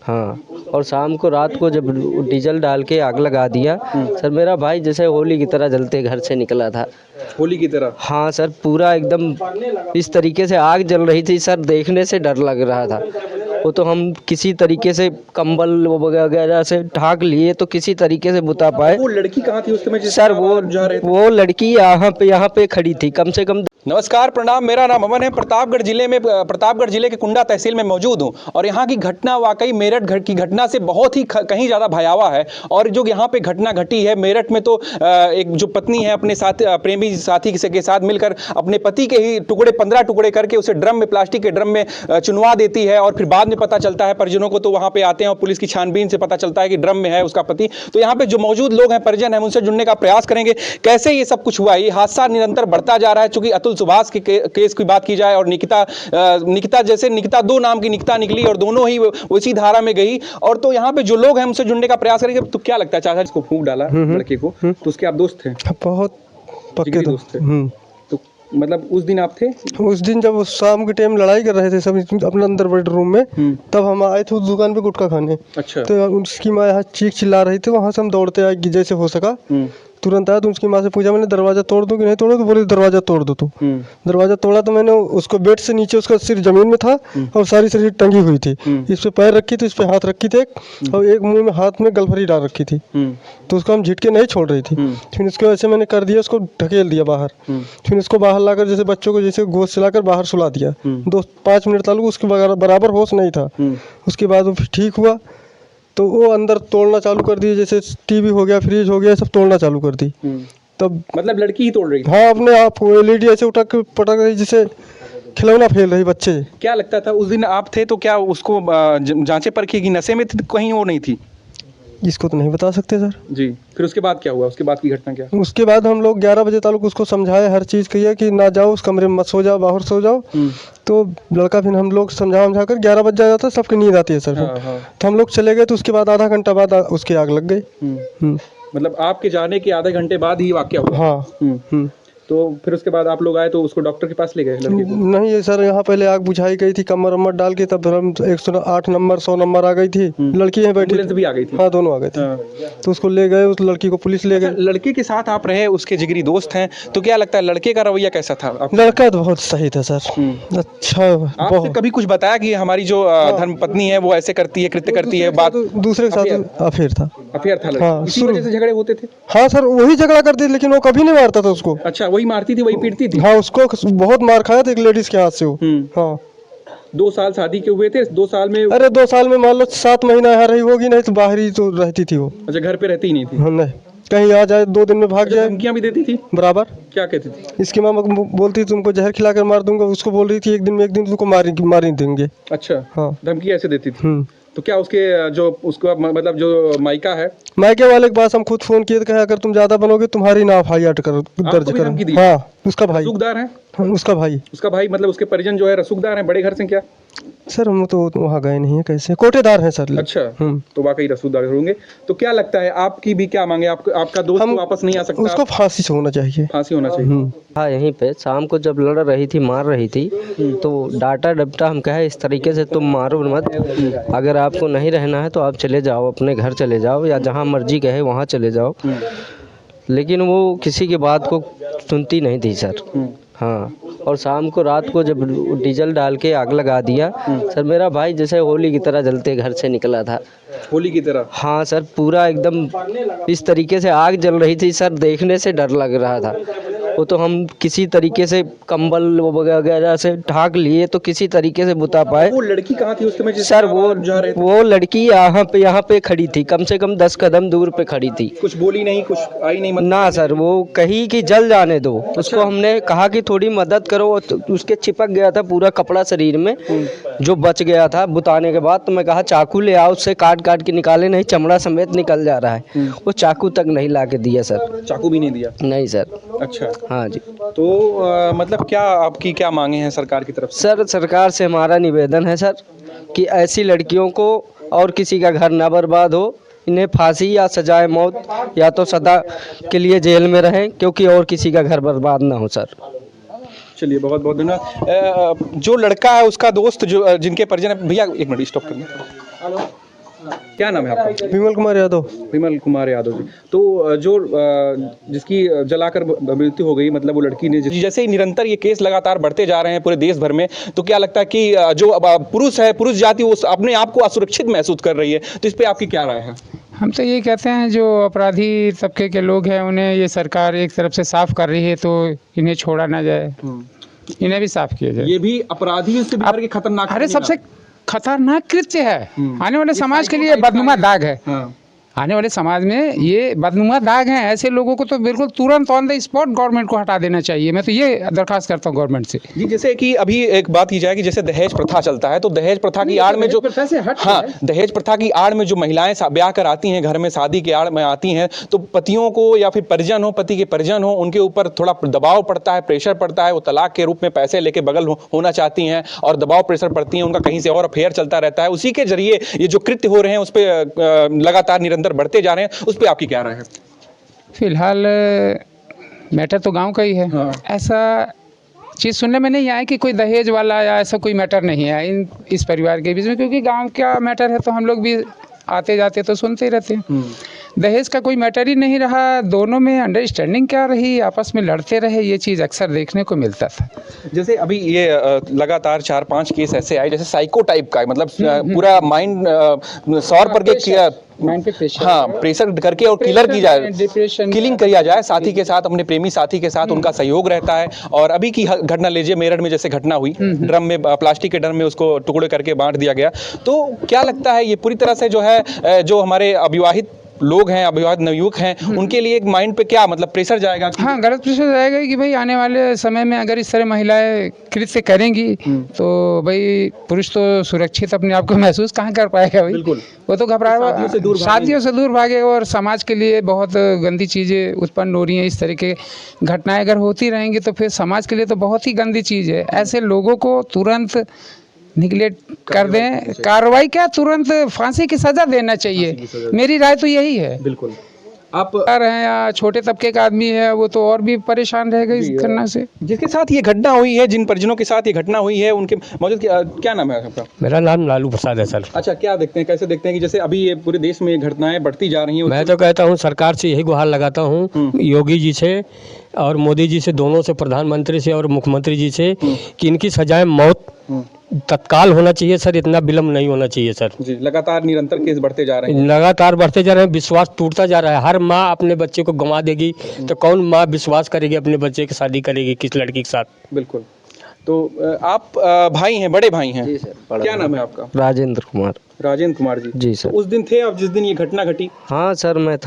हाँ, और शाम को रात को जब डीजल डाल के आग लगा दिया सर, मेरा भाई जैसे होली की तरह जलते घर से निकला था। होली की तरह? हाँ सर, पूरा एकदम इस तरीके से आग जल रही थी सर, देखने से डर लग रहा था। वो तो हम किसी तरीके से कंबल वगैरह से ढाक लिए तो किसी तरीके से बुता पाए। वो लड़की कहाँ थी उस समय सर वो लड़की यहाँ पे खड़ी थी, कम से कम। नमस्कार, प्रणाम। मेरा नाम अमन है। प्रतापगढ़ जिले के कुंडा तहसील में मौजूद हूँ और यहाँ की घटना वाकई मेरठ की घटना से बहुत ही कहीं ज़्यादा भयावह है। और जो यहाँ पे घटना घटी है मेरठ में, तो एक जो पत्नी है अपने साथ प्रेमी साथी के साथ मिलकर अपने पति के ही 15 टुकड़े करके उसे ड्रम में, प्लास्टिक के ड्रम में चुनवा देती है। और फिर बाद में पता चलता है परिजनों को, तो वहाँ पे आते हैं और पुलिस की छानबीन से पता चलता है कि ड्रम में है उसका पति। तो यहाँ पे जो मौजूद लोग हैं, परिजन हैं, उनसे जुड़ने का प्रयास करेंगे कैसे ये सब कुछ हुआ। ये हादसा निरंतर बढ़ता जा रहा है। चूंकि अतुल सुभाष के केस की बात की जाए और निकिता जैसे निकिता 2 नाम की निकिता निकली और दोनों ही उसी धारा में गई। और तो यहाँ पे जो लोग हैं उनसे जुड़ने का प्रयास करेंगे। तो क्या लगता है चाचा, जिसको फूंक डाला लड़के को, तो उसके आप दोस्त थे? बहुत पक्के दोस्त थे। तो मतलब उस दिन आप थे? उस दिन जब शाम के टाइम लड़ाई कर रहे थे सब अपने अंदर बेडरूम में, तब हम आए थे उस दुकान पे गुटखा खाने। अच्छा। तो उसकी माँ यहाँ चीख चिल्ला रही थी, वहाँ से हम दौड़ते आए कि जैसे हो सका। तुरंत आया तो उसकी माँ से पूछा मैंने, दरवाजा तोड़ दूं कि नहीं तोड़ो? तो बोले दरवाजा तोड़ दो। तो दरवाजा तोड़ा तो मैंने उसको बेड से नीचे, उसका सिर जमीन में था और सारी शरीर टंगी हुई थी। इस पे पैर रखी थी, इस पे हाथ रखी थी एक, और एक मुंह में हाथ में गलफरी डाल रखी थी। तो उसको हम झिटके नहीं छोड़ रही थी। फिर उसको ऐसे मैंने कर दिया, उसको ढकेल दिया बाहर। फिर उसको बाहर लाकर जैसे बच्चों को जैसे गोद चलाकर बाहर सुला दिया। 5 मिनट तालुक उसके बराबर होश नहीं था। उसके बाद वो ठीक हुआ तो वो अंदर तोड़ना चालू कर दिए, जैसे टीवी हो गया, फ्रिज हो गया, सब तोड़ना चालू कर दी। तब मतलब लड़की ही तोड़ रही थी? हाँ, अपने आप एलईडी ऐसे उठक पटक रही जैसे खिलौना फेल रही बच्चे। क्या लगता था उस दिन आप थे तो क्या उसको जांचे परखी कि नशे में थी, कहीं वो नहीं थी? इसको तो नहीं बता सकते सर जी। फिर उसके बाद क्या हुआ? उसके बाद की घटना क्या? उसके बाद हम लोग 11 बजे तालुक उसको समझाए, हर चीज़ कहिए कि ना जाओ उस कमरे में, मत सो जाओ, बाहर सो जाओ। तो लड़का फिर हम लोग समझा कर 11 बज जाता है, सबकी नींद आती है सर। हाँ। तो हम लोग चले गए, तो उसके बाद आधा घंटा बाद उसकी आग लग गई। मतलब आपके जाने के आधे घंटे बाद ही वाकया हुआ? हाँ। तो फिर उसके बाद आप लोग आए तो उसको डॉक्टर के पास ले गए लड़के को? नहीं ये सर, यहाँ पहले आग बुझाई गई थी कमर वमर डाल के, तब हम 108 नंबर 100 नंबर आ गई थी। लड़की यहाँ बैठी एम्बुलेंस भी आ गई थी? हाँ, दोनों आ गए थे। तो उसको ले गए, उस लड़की को पुलिस ले गए। लड़के के साथ आप रहे, उसके जिगरी दोस्त हैं, तो क्या लगता है लड़के का रवैया कैसा था? लड़का तो बहुत सही था सर। अच्छा। आपसे कभी कुछ बताया कि हमारी जो धर्म पत्नी है वो ऐसे करती है, कृत्य करती है? बात दूसरे के साथ अफेयर था। अफेयर था? हाँ, इसी वजह से झगड़े होते थे? हाँ सर, वही झगड़ा करती थी, लेकिन वो कभी नहीं मारता था उसको। अच्छा, वही मारती थी, वही पीटती थी? हाँ, उसको बहुत मार खाया था एक लेडीज के हाथ से वो। हाँ। 2 साल शादी के हुए थे, 2 साल में? अरे 2 साल में मान लो 7 महीना यहाँ रही होगी, नहीं तो बाहर ही तो रहती थी वो। अच्छा, घर पे रहती ही नहीं थी? हाँ, नहीं, कहीं आ जाए 2 दिन में भाग जाए। धमकियां भी देती थी बराबर? क्या कहती थी? इसकी माँ बोलती तुमको जहर खिलाकर मार दूंगा, उसको बोल रही थी एक दिन तुमको मार ही देंगे। अच्छा। हाँ, धमकी ऐसे देती थी? तो क्या उसके जो उसको मतलब जो मायका है, मायके वाले के पास हम खुद फोन किए, कहे अगर तुम ज्यादा बनोगे तुम्हारी नाम FIR दर्ज करो। हाँ, उसका भाई रसूखदार है? उसका भाई मतलब उसके परिजन जो है रसूखदार हैं, बड़े घर से क्या? सर हम तो वहाँ गए नहीं है, कैसे कोटेदार हैं सर। अच्छा। तो वाकई रसूखदार होंगे। तो क्या लगता है आपकी भी क्या मांगे? आपका दोस्त तो वापस नहीं आ सकता? उसको फांसी से होना चाहिए। फांसी होना चाहिए। हाँ, यहीं पे शाम को जब लड़ रही थी, मार रही थी, तो डांटा डपटा, हम कहे इस तरीके से तुम मारो मत, अगर आपको नहीं रहना है तो आप चले जाओ, अपने घर चले जाओ या जहाँ मर्जी कहे वहाँ चले जाओ। लेकिन वो किसी की बात को सुनती नहीं थी सर। हाँ, और शाम को रात को जब डीजल डाल के आग लगा दिया सर, मेरा भाई जैसे होली की तरह जलते घर से निकला था। होली की तरह? हाँ सर, पूरा एकदम इस तरीके से आग जल रही थी सर, देखने से डर लग रहा था। वो तो हम किसी तरीके से कंबल वगैरह से ढाक लिए तो किसी तरीके से बुता पाए। वो लड़की कहाँ थी उस समय सर? वो लड़की यहाँ पे खड़ी थी, कम से कम 10 कदम दूर पे खड़ी थी। कुछ बोली नहीं, कुछ आई नहीं? ना सर, वो कही कि जल जाने दो। उसको हमने कहा कि थोड़ी मदद करो, तो उसके चिपक गया था पूरा कपड़ा शरीर में, जो बच गया था बुताने के बाद। तो मैं कहा चाकू ले आओ, उससे काट के निकाले, नहीं चमड़ा समेत निकल जा रहा है। वो चाकू तक नहीं ला के दिया सर। चाकू भी नहीं दिया? नहीं सर। अच्छा। हाँ जी। तो मतलब क्या आपकी क्या मांगे हैं सरकार की तरफ से? सर, सरकार से हमारा निवेदन है सर कि ऐसी लड़कियों को और किसी का घर ना बर्बाद हो, इन्हें फांसी या सजाए मौत या तो सदा के लिए जेल में रहें, क्योंकि और किसी का घर बर्बाद ना हो सर। चलिए, बहुत बहुत धन्यवाद। जो लड़का है उसका दोस्त, जो जिनके परिजन, भैया एक मिनट स्टॉप करिए। क्या नाम है आपका? विमल कुमार यादव। विमल कुमार यादव जी। तो जिसकी जलाकर मृत्यु हो गई, मतलब वो लड़की ने, जैसे ही निरंतर ये केस लगातार बढ़ते जा रहे हैं पूरे देश भर में, तो क्या लगता है कि जो अब पुरुष है, पुरुष जाति, वो अपने आप को असुरक्षित महसूस कर रही है, तो इस पे आपकी क्या राय है? हम तो ये कहते हैं जो अपराधी तबके के लोग हैं उन्हें ये सरकार एक तरफ से साफ कर रही है, तो इन्हें छोड़ा ना जाए, इन्हें भी साफ किया जाए। ये भी अपराधियों से भी खतरनाक, अरे सबसे खतरनाक कृत्य है, आने वाले समाज के लिए बदनुमा दाग है। हाँ। आने वाले समाज में ये बदनुमा दाग हैं। ऐसे लोगों को तो बिल्कुल तुरंत ऑन द स्पॉट गवर्नमेंट को हटा देना चाहिए। मैं तो ये दरखास्त करता हूँ गवर्नमेंट से। जी, जैसे कि अभी एक बात की जाए कि जैसे दहेज प्रथा चलता है, तो दहेज प्रथा की आड़ में जो, हाँ, दहेज प्रथा की आड़ में जो महिलाएं ब्याह कर आती हैं, घर में शादी के आड़ में आती हैं, तो पतियों को या फिर परिजन हो, पति के परिजन हो, उनके ऊपर थोड़ा दबाव पड़ता है, प्रेशर पड़ता है, वो तलाक के रूप में पैसे लेके बगल होना चाहती हैं और दबाव प्रेशर पड़ती है, उनका कहीं से और अफेयर चलता रहता है। उसी के जरिए ये जो कृत्य हो रहे हैं उस पर लगातार निरंतर बढ़ते जा रहे हैं, उस पे आपकी क्या राय है? फिलहाल मैटर तो गांव का ही है। हाँ। ऐसा चीज़ सुनने में नहीं आया कि कोई दहेज वाला या ऐसा कोई मैटर नहीं है इस परिवार के बीच में, क्योंकि गांव का मैटर है तो हम लोग भी आते जाते तो सुनते ही रहते हैं। दहेज का कोई मैटर ही नहीं रहा, दोनों में अंडरस्टैंडिंग क्या रही, आपस में लड़ते रहे, ये चीज़ अक्सर देखने को मिलता था। जैसे अभी ये लगातार 4-5 केस ऐसे आए जैसे साइको टाइप का, मतलब पूरा माइंड सौर पर किया, माइंड पे प्रेशर, हाँ, प्रेशर करके और किलर की जाए, डिप्रेशन, किलिंग किया जाए साथी के साथ, अपने प्रेमी साथी के साथ उनका सहयोग रहता है। और अभी की घटना लीजिए, मेरठ में जैसे घटना हुई, ड्रम में, प्लास्टिक के ड्रम में उसको टुकड़े करके बांट दिया गया। तो क्या लगता है ये पूरी तरह से जो है, जो हमारे अविवाहित लोग हैं, अविवाहित नवयुवक हैं, उनके लिए एक माइंड पे क्या मतलब प्रेशर जाएगा कि हाँ, गलत प्रेशर जाएगा कि भाई आने वाले समय में अगर इस तरह महिलाएं कृत्य करेंगी तो भाई पुरुष तो सुरक्षित अपने आप को महसूस कहाँ कर पाएगा भाई। बिल्कुल। वो तो घबराएगा, शादियों से दूर भागेगा और समाज के लिए बहुत गंदी चीज़ें उत्पन्न हो रही हैं। इस तरह के घटनाएं अगर होती रहेंगी तो फिर समाज के लिए तो बहुत ही गंदी चीज़ है। ऐसे लोगों को तुरंत निगलेक्ट कर दें, कार्रवाई क्या, तुरंत फांसी की सज़ा देना चाहिए। मेरी राय तो यही है। बिल्कुल। आप रहे हैं या छोटे तबके का आदमी है वो तो और भी परेशान रहेगा इस घटना से। जिसके साथ ये घटना हुई है, जिन परिजनों के साथ ये घटना हुई है, उनके मौजूद क्या नाम है आपका? मेरा नाम लालू प्रसाद है सर। अच्छा, क्या देखते हैं, कैसे देखते हैं कि जैसे अभी ये पूरे देश में घटनाएं बढ़ती जा रही हैं? मैं तो कहता हूँ सरकार से यही गुहार लगाता हूँ, योगी जी से और मोदी जी से, दोनों से, प्रधानमंत्री से और मुख्यमंत्री जी से, कि इनकी सजाएं मौत तत्काल होना चाहिए सर, इतना विलम्ब नहीं होना चाहिए सर। जी, लगातार निरंतर केस बढ़ते जा रहे हैं। लगातार बढ़ते जा रहे हैं, विश्वास टूटता जा रहा है। हर माँ अपने बच्चे को गंवा देगी तो कौन माँ विश्वास करेगी, अपने बच्चे की शादी करेगी किस लड़की के साथ? बिल्कुल। तो आप भाई हैं, बड़े भाई हैं? जी सर। क्या नाम है आपका? राजेंद्र कुमार। राजेंद्र कुमार जी। जी सर। तो उस दिन थे आप जिस दिन ये घटना घटी? हाँ सर, मैं था।